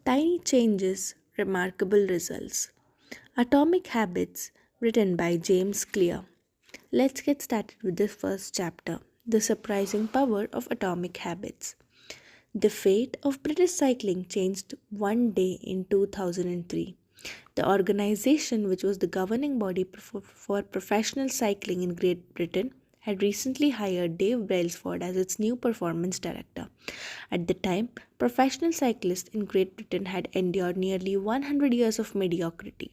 Tiny changes, remarkable results. Atomic Habits, written by James Clear. Let's get started with the first chapter, The Surprising Power of Atomic Habits. The fate of British cycling changed one day in 2003. The organization, which was the governing body for professional cycling in Great Britain, had recently hired Dave Brailsford as its new performance director. At the time, professional cyclists in Great Britain had endured nearly 100 years of mediocrity.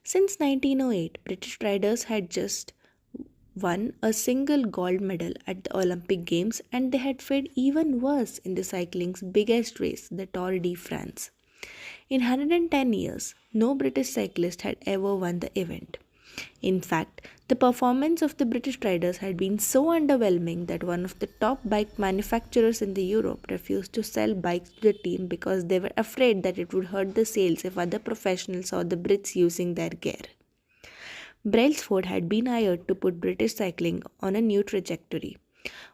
Since 1908, British riders had just won a single gold medal at the Olympic Games, and they had fared even worse in the cycling's biggest race, the Tour de France. In 110 years, no British cyclist had ever won the event. In fact, the performance of the British riders had been so underwhelming that one of the top bike manufacturers in the Europe refused to sell bikes to the team because they were afraid that it would hurt the sales if other professionals saw the Brits using their gear. Brailsford had been hired to put British cycling on a new trajectory.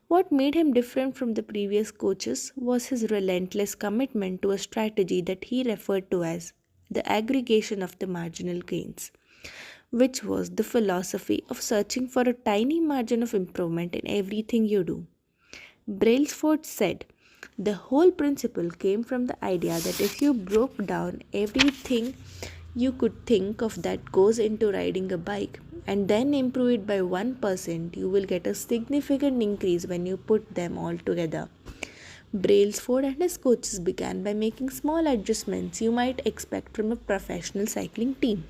What made him different from the previous coaches was his relentless commitment to a strategy that he referred to as the aggregation of the marginal gains, which was the philosophy of searching for a tiny margin of improvement in everything you do. Brailsford said, the whole principle came from the idea that if you broke down everything you could think of that goes into riding a bike and then improve it by 1%, you will get a significant increase when you put them all together. Brailsford and his coaches began by making small adjustments you might expect from a professional cycling team.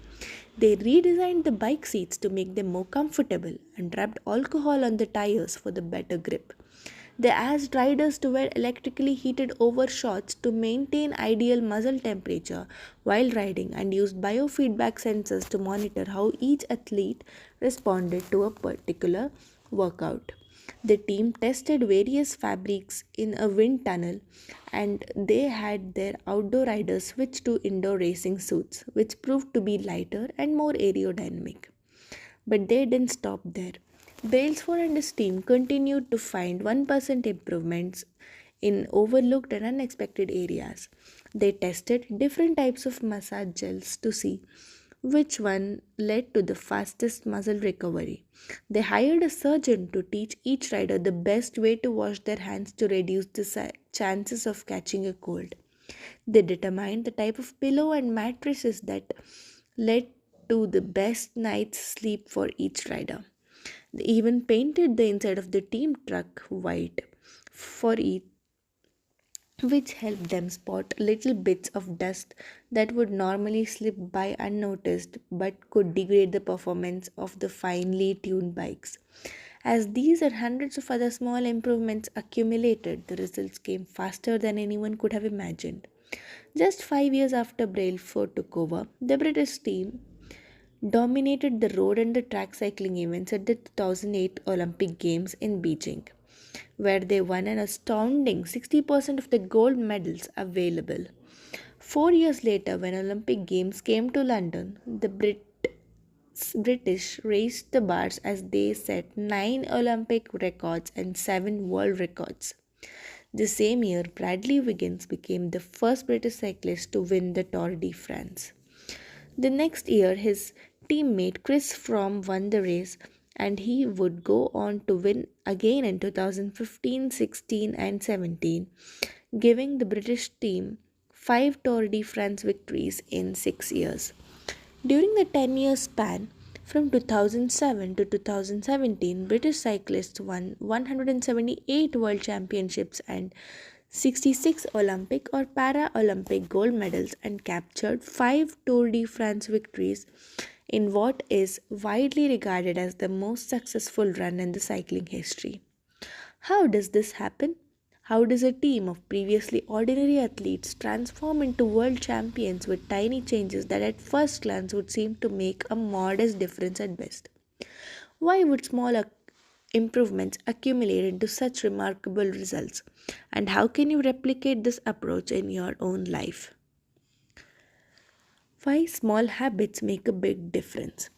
They redesigned the bike seats to make them more comfortable and rubbed alcohol on the tires for the better grip. They asked riders to wear electrically heated overshorts to maintain ideal muzzle temperature while riding and used biofeedback sensors to monitor how each athlete responded to a particular workout. The team tested various fabrics in a wind tunnel and they had their outdoor riders switch to indoor racing suits, which proved to be lighter and more aerodynamic. But they didn't stop there. Brailsford and his team continued to find 1% improvements in overlooked and unexpected areas. They tested different types of massage gels to see which one led to the fastest muscle recovery. They hired a surgeon to teach each rider the best way to wash their hands to reduce the chances of catching a cold. They determined the type of pillow and mattresses that led to the best night's sleep for each rider. They even painted the inside of the team truck white for each, which helped them spot little bits of dust that would normally slip by unnoticed but could degrade the performance of the finely tuned bikes. As these and hundreds of other small improvements accumulated, the results came faster than anyone could have imagined. Just 5 years after Brailsford took over, the British team dominated the road and the track cycling events at the 2008 Olympic Games in Beijing, where they won an astounding 60% of the gold medals available. 4 years later, when Olympic Games came to London, the British raised the bars as they set 9 Olympic records and 7 world records. The same year, Bradley Wiggins became the first British cyclist to win the Tour de France. The next year, his teammate Chris Froome won the race, and he would go on to win again in 2015, 16, and 17, giving the British team 5 Tour de France victories in 6 years. During the 10-year span, from 2007 to 2017, British cyclists won 178 World Championships and 66 Olympic or Paralympic gold medals and captured 5 Tour de France victories in what is widely regarded as the most successful run in the cycling history. How does this happen? How does a team of previously ordinary athletes transform into world champions with tiny changes that at first glance would seem to make a modest difference at best? Why would small improvements accumulate into such remarkable results? And how can you replicate this approach in your own life? Why small habits make a big difference?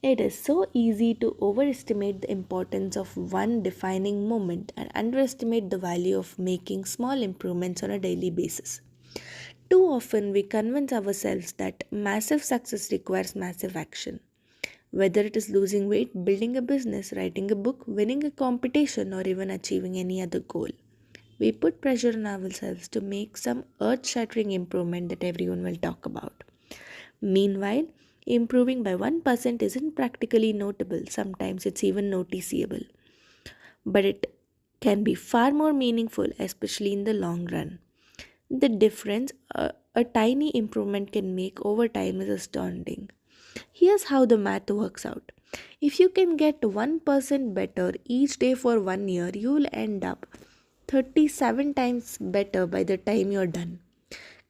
It is so easy to overestimate the importance of one defining moment and underestimate the value of making small improvements on a daily basis. Too often, we convince ourselves that massive success requires massive action. Whether it is losing weight, building a business, writing a book, winning a competition, or even achieving any other goal, we put pressure on ourselves to make some earth shattering improvement that everyone will talk about. Meanwhile, improving by 1% isn't practically notable, sometimes it's even noticeable. But it can be far more meaningful, especially in the long run. The difference a tiny improvement can make over time is astounding. Here's how the math works out. If you can get 1% better each day for 1 year, you'll end up 37 times better by the time you're done.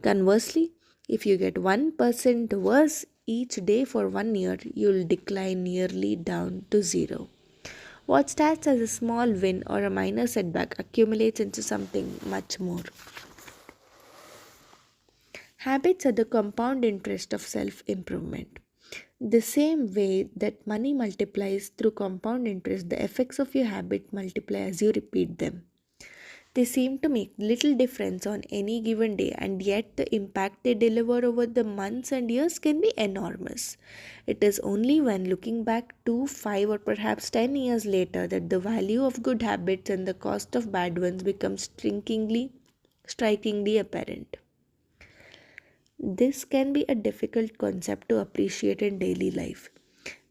Conversely, if you get 1% worse each day for 1 year, you'll decline nearly down to zero. What starts as a small win or a minor setback accumulates into something much more. Habits are the compound interest of self improvement. The same way that money multiplies through compound interest, the effects of your habit multiply as you repeat them. They seem to make little difference on any given day, and yet the impact they deliver over the months and years can be enormous. It is only when looking back 2, 5, or perhaps 10 years later that the value of good habits and the cost of bad ones becomes strikingly apparent. This can be a difficult concept to appreciate in daily life.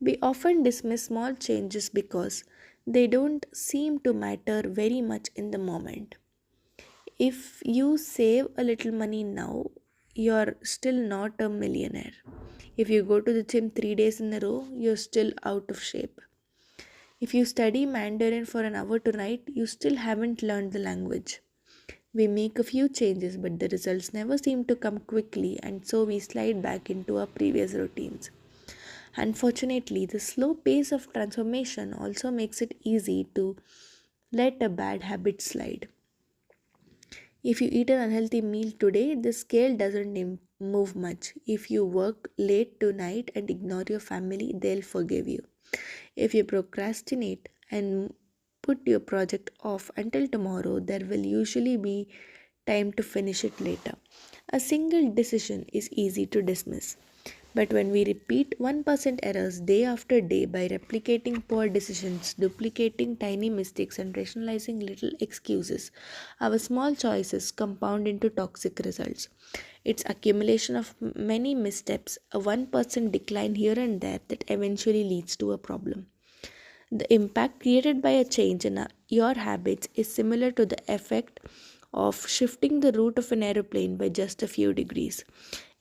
We often dismiss small changes because they don't seem to matter very much in the moment. If you save a little money now, you're still not a millionaire. If you go to the gym 3 days in a row, you're still out of shape. If you study Mandarin for an hour tonight, you still haven't learned the language. We make a few changes, but the results never seem to come quickly, and so we slide back into our previous routines. Unfortunately, the slow pace of transformation also makes it easy to let a bad habit slide. If you eat an unhealthy meal today, the scale doesn't move much. If you work late tonight and ignore your family, they'll forgive you. If you procrastinate and put your project off until tomorrow, there will usually be time to finish it later. A single decision is easy to dismiss. But when we repeat 1% errors day after day by replicating poor decisions, duplicating tiny mistakes, and rationalizing little excuses, our small choices compound into toxic results. It's accumulation of many missteps, a 1% decline here and there that eventually leads to a problem. The impact created by a change in your habits is similar to the effect of shifting the route of an aeroplane by just a few degrees.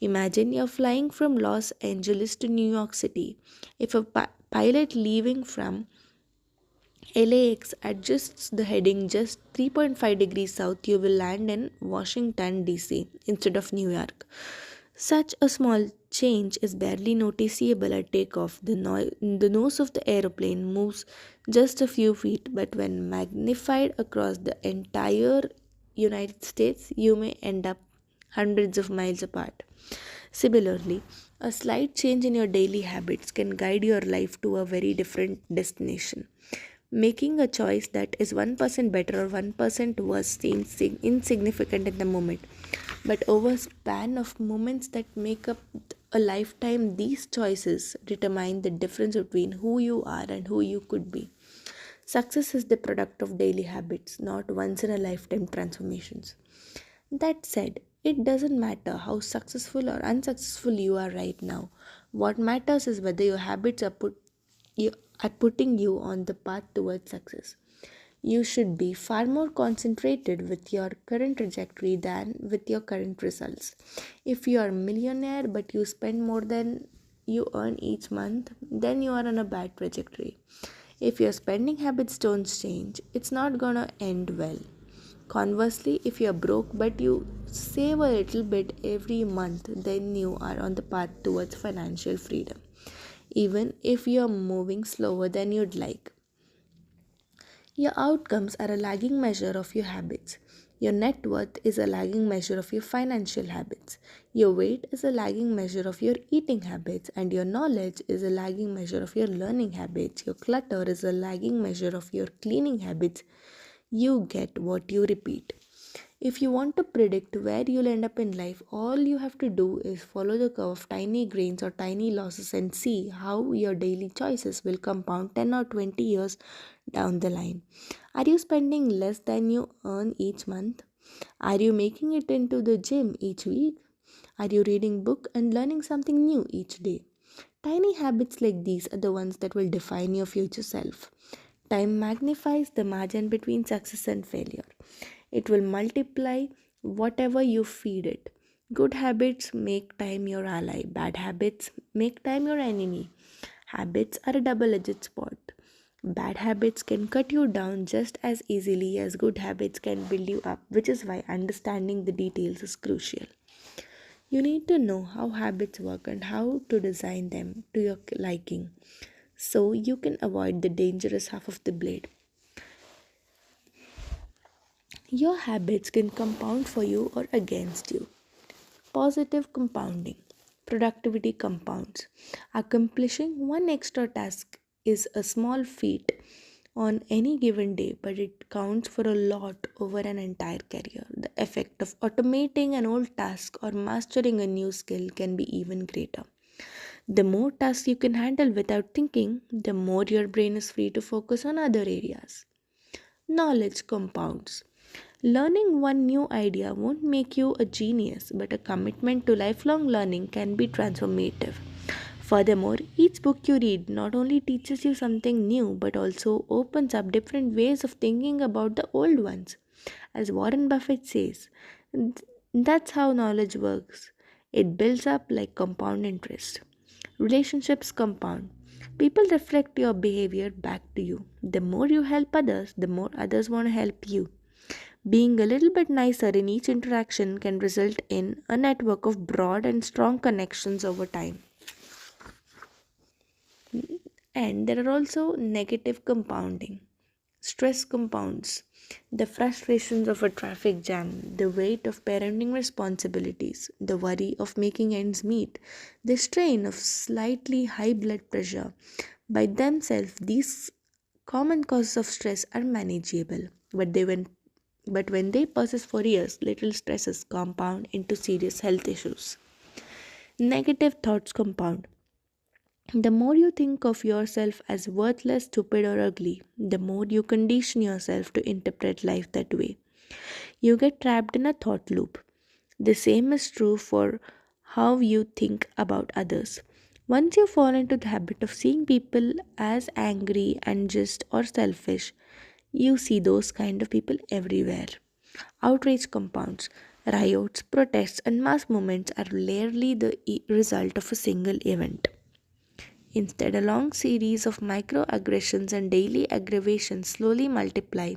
Imagine you're flying from Los Angeles to New York City. If a pilot leaving from LAX adjusts the heading just 3.5 degrees south, you will land in Washington, D.C. instead of New York. Such a small change is barely noticeable at takeoff. The nose of the aeroplane moves just a few feet, but when magnified across the entire United States, you may end up hundreds of miles apart. Similarly, a slight change in your daily habits can guide your life to a very different destination. Making a choice that is 1% better or 1% worse seems insignificant in the moment, but over a span of moments that make up a lifetime, these choices determine the difference between who you are and who you could be. Success is the product of daily habits, not once in a lifetime transformations. That said, it doesn't matter how successful or unsuccessful you are right now. What matters is whether your habits you, are putting you on the path towards success. You should be far more concentrated with your current trajectory than with your current results. If you are a millionaire but you spend more than you earn each month, then you are on a bad trajectory. If your spending habits don't change, it's not gonna end well. Conversely, if you're broke but you save a little bit every month, then you are on the path towards financial freedom, even if you're moving slower than you'd like. Your outcomes are a lagging measure of your habits. Your net worth is a lagging measure of your financial habits. Your weight is a lagging measure of your eating habits, and your knowledge is a lagging measure of your learning habits. Your clutter is a lagging measure of your cleaning habits. You get what you repeat. If you want to predict where you'll end up in life, all you have to do is follow the curve of tiny gains or tiny losses and see how your daily choices will compound 10 or 20 years down the line. Are you spending less than you earn each month? Are you making it into the gym each week? Are you reading book and learning something new each day? Tiny habits like these are the ones that will define your future self. Time magnifies the margin between success and failure. It will multiply whatever you feed it. Good habits make time your ally. Bad habits make time your enemy. Habits are a double edged sword. Bad habits can cut you down just as easily as good habits can build you up, which is why understanding the details is crucial. You need to know how habits work and how to design them to your liking so you can avoid the dangerous half of the blade. Your habits can compound for you or against you. Positive compounding. Productivity compounds. Accomplishing one extra task is a small feat on any given day, but it counts for a lot over an entire career. The effect of automating an old task or mastering a new skill can be even greater. The more tasks you can handle without thinking, the more your brain is free to focus on other areas. Knowledge compounds. Learning one new idea won't make you a genius, but a commitment to lifelong learning can be transformative. Furthermore, each book you read not only teaches you something new but also opens up different ways of thinking about the old ones. As Warren Buffett says, that's how knowledge works. It builds up like compound interest. Relationships compound. People reflect your behavior back to you. The more you help others, the more others want to help you. Being a little bit nicer in each interaction can result in a network of broad and strong connections over time. And there are also negative compounding. Stress compounds. The frustrations of a traffic jam, the weight of parenting responsibilities, the worry of making ends meet, the strain of slightly high blood pressure. By themselves, these common causes of stress are manageable, but when they persist for years, little stresses compound into serious health issues. Negative thoughts compound. The more you think of yourself as worthless, stupid, or ugly, the more you condition yourself to interpret life that way. You get trapped in a thought loop. The same is true for how you think about others. Once you fall into the habit of seeing people as angry, unjust, or selfish, you see those kind of people everywhere. Outrage compounds. Riots, protests, and mass movements are rarely the result of a single event. Instead, a long series of microaggressions and daily aggravations slowly multiply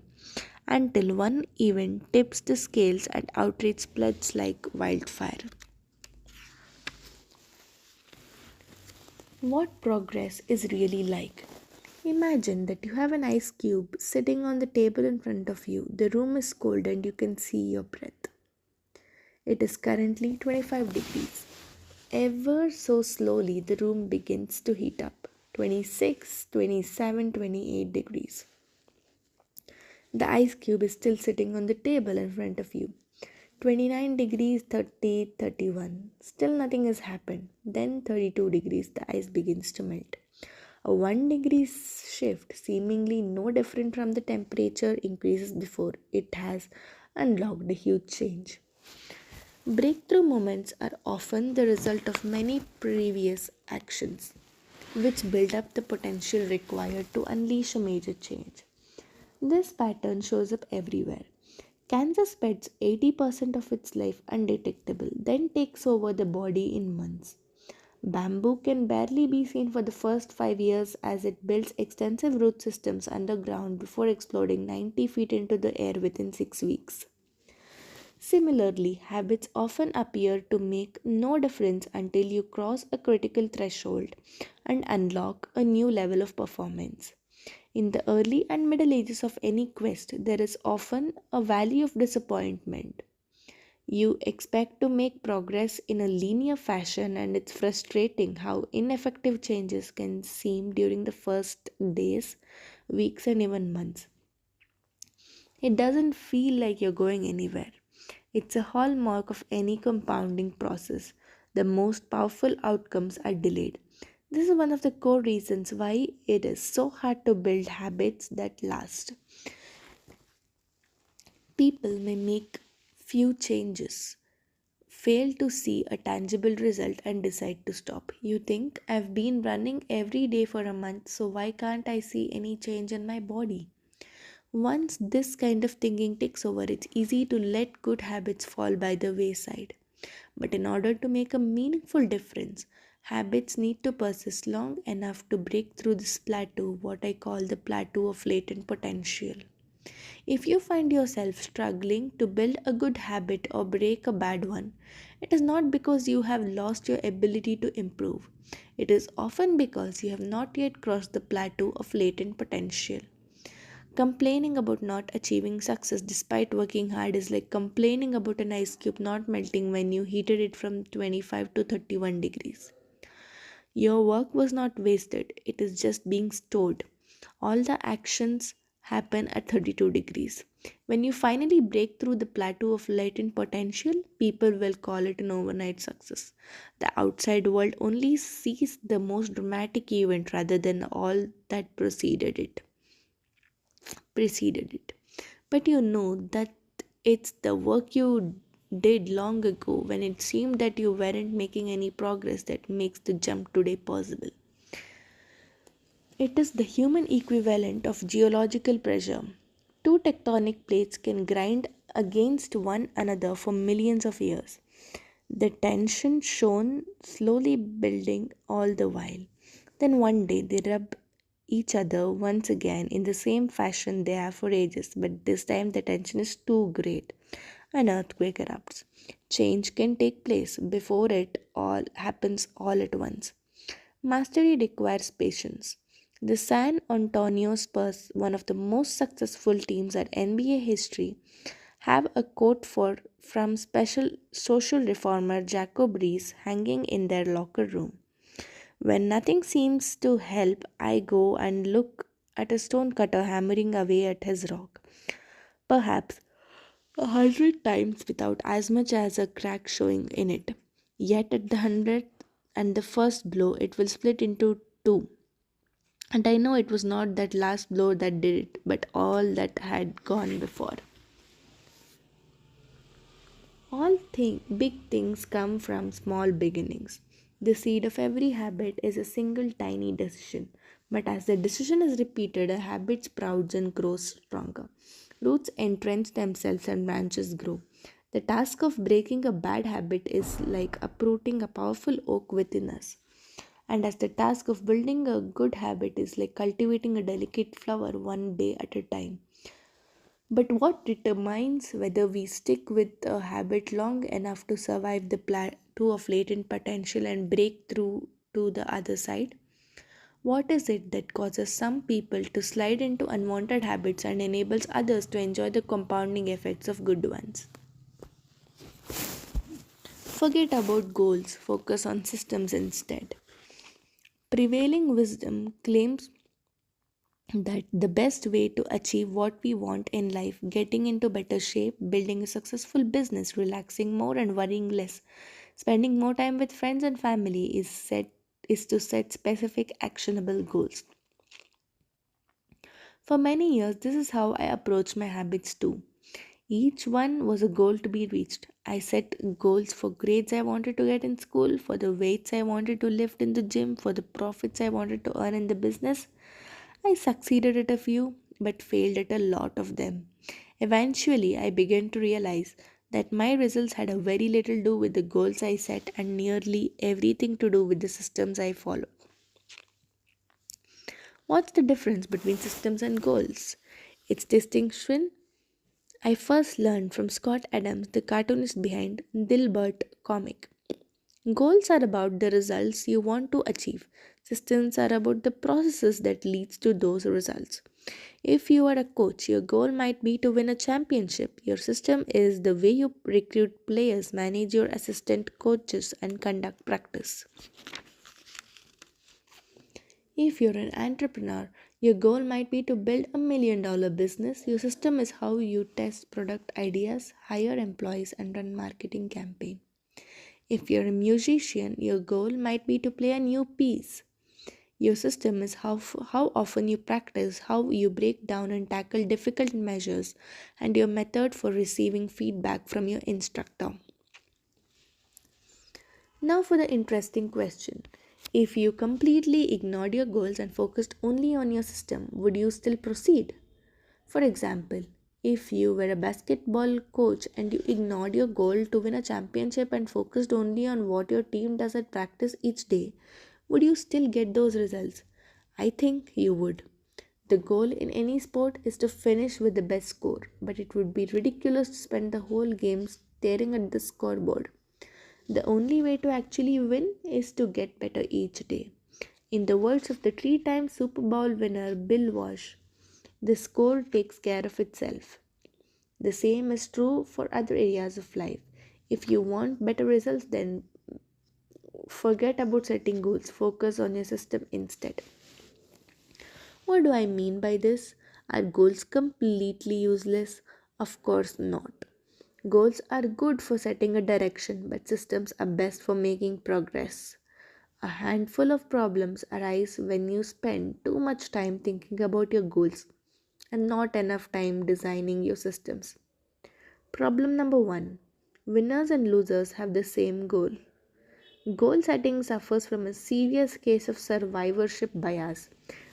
until one event tips the scales and outrage spreads like wildfire. What progress is really like? Imagine that you have an ice cube sitting on the table in front of you. The room is cold and you can see your breath. It is currently 25 degrees. Ever so slowly, the room begins to heat up. 26, 27, 28 degrees. The ice cube is still sitting on the table in front of you. 29 degrees, 30, 31. Still nothing has happened. Then 32 degrees, the ice begins to melt. A 1 degree shift, seemingly no different from the temperature increases before, it has unlocked a huge change. Breakthrough moments are often the result of many previous actions, which build up the potential required to unleash a major change. This pattern shows up everywhere. Cancer spends 80% of its life undetectable, then takes over the body in months. Bamboo can barely be seen for the first 5 years as it builds extensive root systems underground before exploding 90 feet into the air within 6 weeks. Similarly, habits often appear to make no difference until you cross a critical threshold and unlock a new level of performance. In the early and middle ages of any quest, there is often a valley of disappointment. You expect to make progress in a linear fashion, and it's frustrating how ineffective changes can seem during the first days, weeks, and even months. It doesn't feel like you're going anywhere. It's a hallmark of any compounding process. The most powerful outcomes are delayed. This is one of the core reasons why it is so hard to build habits that last. People may make few changes, fail to see a tangible result, and decide to stop. You think, I've been running every day for a month, so why can't I see any change in my body? Once this kind of thinking takes over, it's easy to let good habits fall by the wayside. But in order to make a meaningful difference, habits need to persist long enough to break through this plateau, what I call the plateau of latent potential. If you find yourself struggling to build a good habit or break a bad one, it is not because you have lost your ability to improve. It is often because you have not yet crossed the plateau of latent potential. Complaining about not achieving success despite working hard is like complaining about an ice cube not melting when you heated it from 25 to 31 degrees. Your work was not wasted, it is just being stored. All the actions happen at 32 degrees. When you finally break through the plateau of latent potential, people will call it an overnight success. The outside world only sees the most dramatic event rather than all that preceded it. But you know that it's the work you did long ago when it seemed that you weren't making any progress that makes the jump today possible. It is the human equivalent of geological pressure. Two tectonic plates can grind against one another for millions of years. The tension shown slowly building all the while. Then one day they rub each other once again in the same fashion they have for ages, but this time the tension is too great. An earthquake erupts. Change can take place before it all happens all at once. Mastery requires patience. The San Antonio Spurs, one of the most successful teams at NBA history, have a quote from special social reformer Jacob Rees hanging in their locker room. When nothing seems to help, I go and look at a stonecutter hammering away at his rock. Perhaps 100 times without as much as a crack showing in it. Yet at the 100th and the first blow, it will split into two. And I know it was not that last blow that did it, but all that had gone before. Big things come from small beginnings. The seed of every habit is a single tiny decision, but as the decision is repeated, a habit sprouts and grows stronger. Roots entrench themselves and branches grow. The task of breaking a bad habit is like uprooting a powerful oak within us. And as the task of building a good habit is like cultivating a delicate flower one day at a time. But what determines whether we stick with a habit long enough to survive the plateau of latent potential and break through to the other side? What is it that causes some people to slide into unwanted habits and enables others to enjoy the compounding effects of good ones? Forget about goals, focus on systems instead. Prevailing wisdom claims that the best way to achieve what we want in life, getting into better shape, building a successful business, relaxing more and worrying less, spending more time with friends and family is to set specific actionable goals. For many years this is how I approached my habits too. Each one was a goal to be reached. I set goals for grades I wanted to get in school, for the weights I wanted to lift in the gym, for the profits I wanted to earn in the business. I succeeded at a few, but failed at a lot of them. Eventually, I began to realize that my results had a very little to do with the goals I set and nearly everything to do with the systems I followed. What's the difference between systems and goals? Its distinction I first learned from Scott Adams, the cartoonist behind Dilbert comic. Goals are about the results you want to achieve. Systems are about the processes that leads to those results. If you are a coach, your goal might be to win a championship. Your system is the way you recruit players, manage your assistant coaches, and conduct practice. If you're an entrepreneur, Your goal might be to build $1 million business. Your system is how you test product ideas, hire employees, and run marketing campaign. If you're a musician, your goal might be to play a new piece. Your system is how often you practice, how you break down and tackle difficult measures, and your method for receiving feedback from your instructor. Now, for the interesting question. If you completely ignored your goals and focused only on your system, would you still proceed? For example, if you were a basketball coach and you ignored your goal to win a championship and focused only on what your team does at practice each day, would you still get those results? I think you would. The goal in any sport is to finish with the best score, but it would be ridiculous to spend the whole game staring at the scoreboard. The only way to actually win is to get better each day. In the words of the three-time Super Bowl winner Bill Walsh, the score takes care of itself. The same is true for other areas of life. If you want better results, then forget about setting goals. Focus on your system instead. What do I mean by this? Are goals completely useless? Of course not. Goals are good for setting a direction, but systems are best for making progress. A handful of problems arise when you spend too much time thinking about your goals and not enough time designing your systems. Problem number one: winners and losers have the same goal. Goal setting suffers from a serious case of survivorship bias.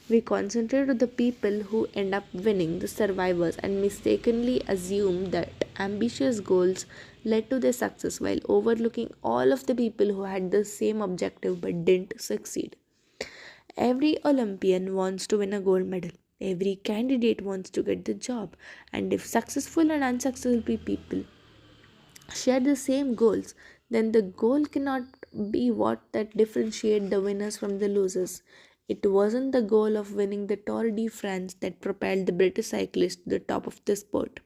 We concentrate on the people who end up winning, the survivors, and mistakenly assume that ambitious goals led to their success while overlooking all of the people who had the same objective but didn't succeed. Every Olympian wants to win a gold medal. Every candidate wants to get the job. And if successful and unsuccessful people share the same goals, then the goal cannot be what that differentiate the winners from the losers. It wasn't the goal of winning the Tour de France that propelled the British cyclists to the top of the sport.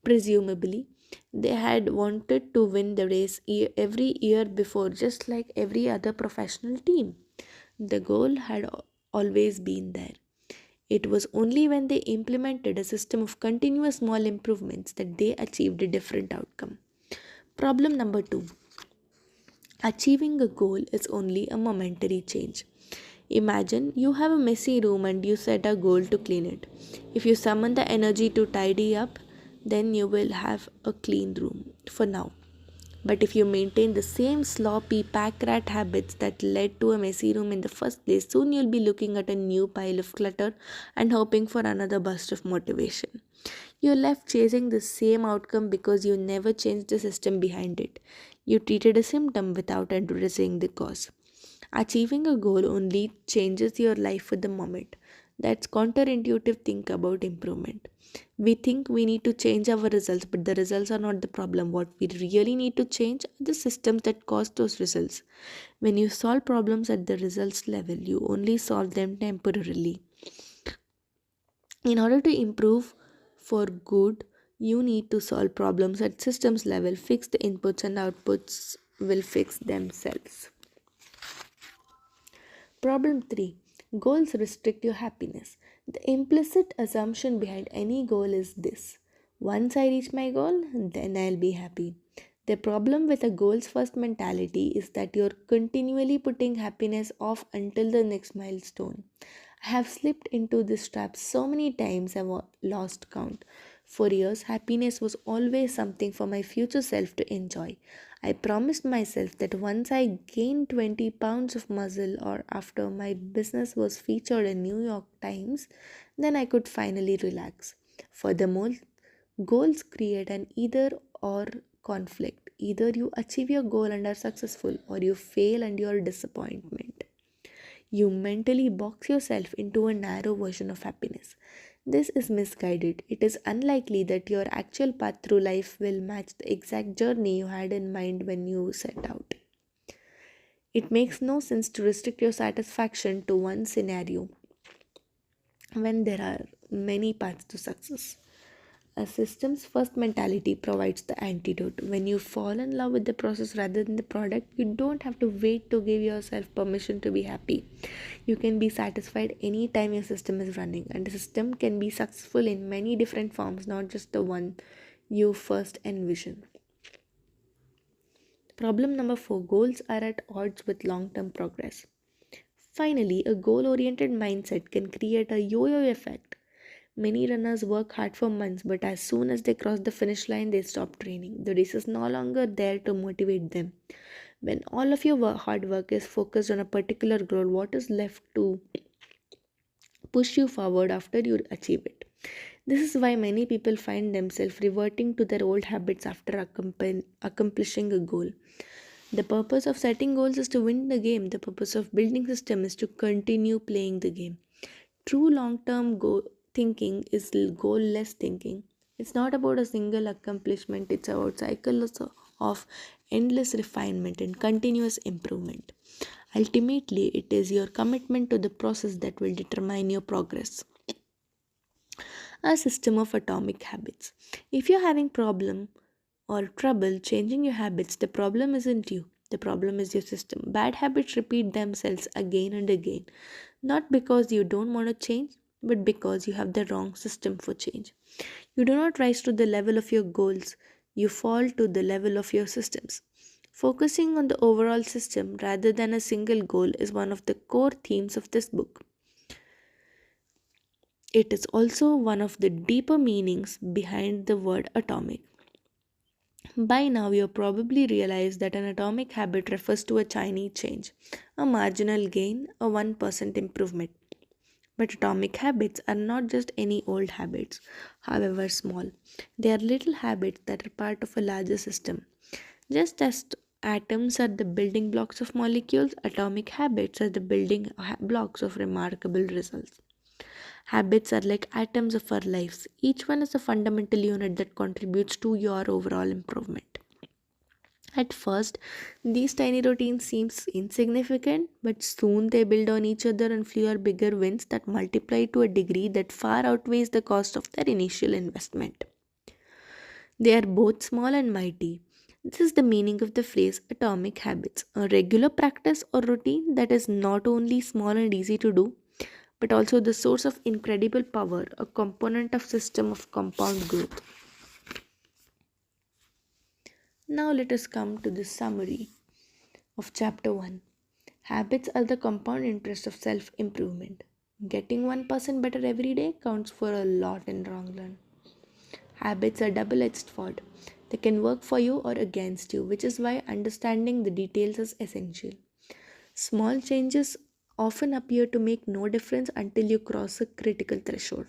Presumably, they had wanted to win the race every year before, just like every other professional team. The goal had always been there. It was only when they implemented a system of continuous small improvements that they achieved a different outcome. Problem number two: achieving a goal is only a momentary change. Imagine you have a messy room and you set a goal to clean it. If you summon the energy to tidy up, then you will have a clean room for now. But if you maintain the same sloppy pack rat habits that led to a messy room in the first place, soon you'll be looking at a new pile of clutter and hoping for another burst of motivation. You're left chasing the same outcome because you never changed the system behind it. You treated a symptom without addressing the cause. Achieving a goal only changes your life for the moment. That's counterintuitive think about improvement. We think we need to change our results, but the results are not the problem. What we really need to change are the systems that cause those results. When you solve problems at the results level, you only solve them temporarily. In order to improve for good, you need to solve problems at systems level, fix the inputs, and outputs will fix themselves. Problem 3: goals restrict your happiness. The implicit assumption behind any goal is this: once I reach my goal, then I'll be happy. The problem with a goals first mentality is that you're continually putting happiness off until the next milestone. I have slipped into this trap so many times I've lost count. For years, happiness was always something for my future self to enjoy. I promised myself that once I gained 20 pounds of muscle or after my business was featured in New York Times, then I could finally relax. Furthermore, goals create an either or conflict. Either you achieve your goal and are successful, or you fail and you are disappointment. You mentally box yourself into a narrow version of happiness. This is misguided. It is unlikely that your actual path through life will match the exact journey you had in mind when you set out. It makes no sense to restrict your satisfaction to one scenario when there are many paths to success. A systems first mentality provides the antidote. When you fall in love with the process rather than the product, you don't have to wait to give yourself permission to be happy. You can be satisfied anytime your system is running, and the system can be successful in many different forms, not just the one you first envision. Problem number 4, goals are at odds with long term progress. Finally, a goal oriented mindset can create a yo yo effect. Many runners work hard for months, but as soon as they cross the finish line, they stop training. The race is no longer there to motivate them. When all of your hard work is focused on a particular goal, what is left to push you forward after you achieve it? This is why many people find themselves reverting to their old habits after accomplishing a goal. The purpose of setting goals is to win the game. The purpose of building system is to continue playing the game. True long-term thinking is goal-less thinking. It's not about a single accomplishment. It's about cycles of endless refinement and continuous improvement. Ultimately, it is your commitment to the process that will determine your progress. A system of atomic habits. If you're having problem or trouble changing your habits, the problem isn't you. The problem is your system. Bad habits repeat themselves again and again, not because you don't want to change, but because you have the wrong system for change. You do not rise to the level of your goals, you fall to the level of your systems. Focusing on the overall system rather than a single goal is one of the core themes of this book. It is also one of the deeper meanings behind the word atomic. By now, you probably realized that an atomic habit refers to a tiny change, a marginal gain, a 1% improvement. But atomic habits are not just any old habits, however small. They are little habits that are part of a larger system. Just as atoms are the building blocks of molecules, atomic habits are the building blocks of remarkable results. Habits are like atoms of our lives. Each one is a fundamental unit that contributes to your overall improvement. At first, these tiny routines seem insignificant, but soon they build on each other and fuel bigger wins that multiply to a degree that far outweighs the cost of their initial investment. They are both small and mighty. This is the meaning of the phrase atomic habits, a regular practice or routine that is not only small and easy to do, but also the source of incredible power, a component of system of compound growth. Now let us come to the summary of chapter 1. Habits are the compound interest of self improvement. Getting 1% better every day counts for a lot in long run. Habits are double edged sword. They can work for you or against you, which is why understanding the details is essential. Small changes often appear to make no difference until you cross a critical threshold.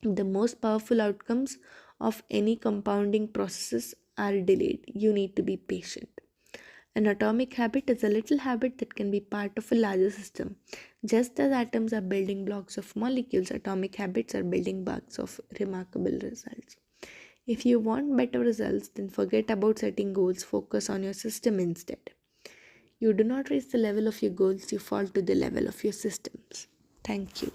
The most powerful outcomes of any compounding processes are delayed. You need to be patient. An atomic habit is a little habit that can be part of a larger system. Just as atoms are building blocks of molecules, atomic habits are building blocks of remarkable results. If you want better results, then forget about setting goals, focus on your system instead. You do not reach the level of your goals, you fall to the level of your systems. Thank you.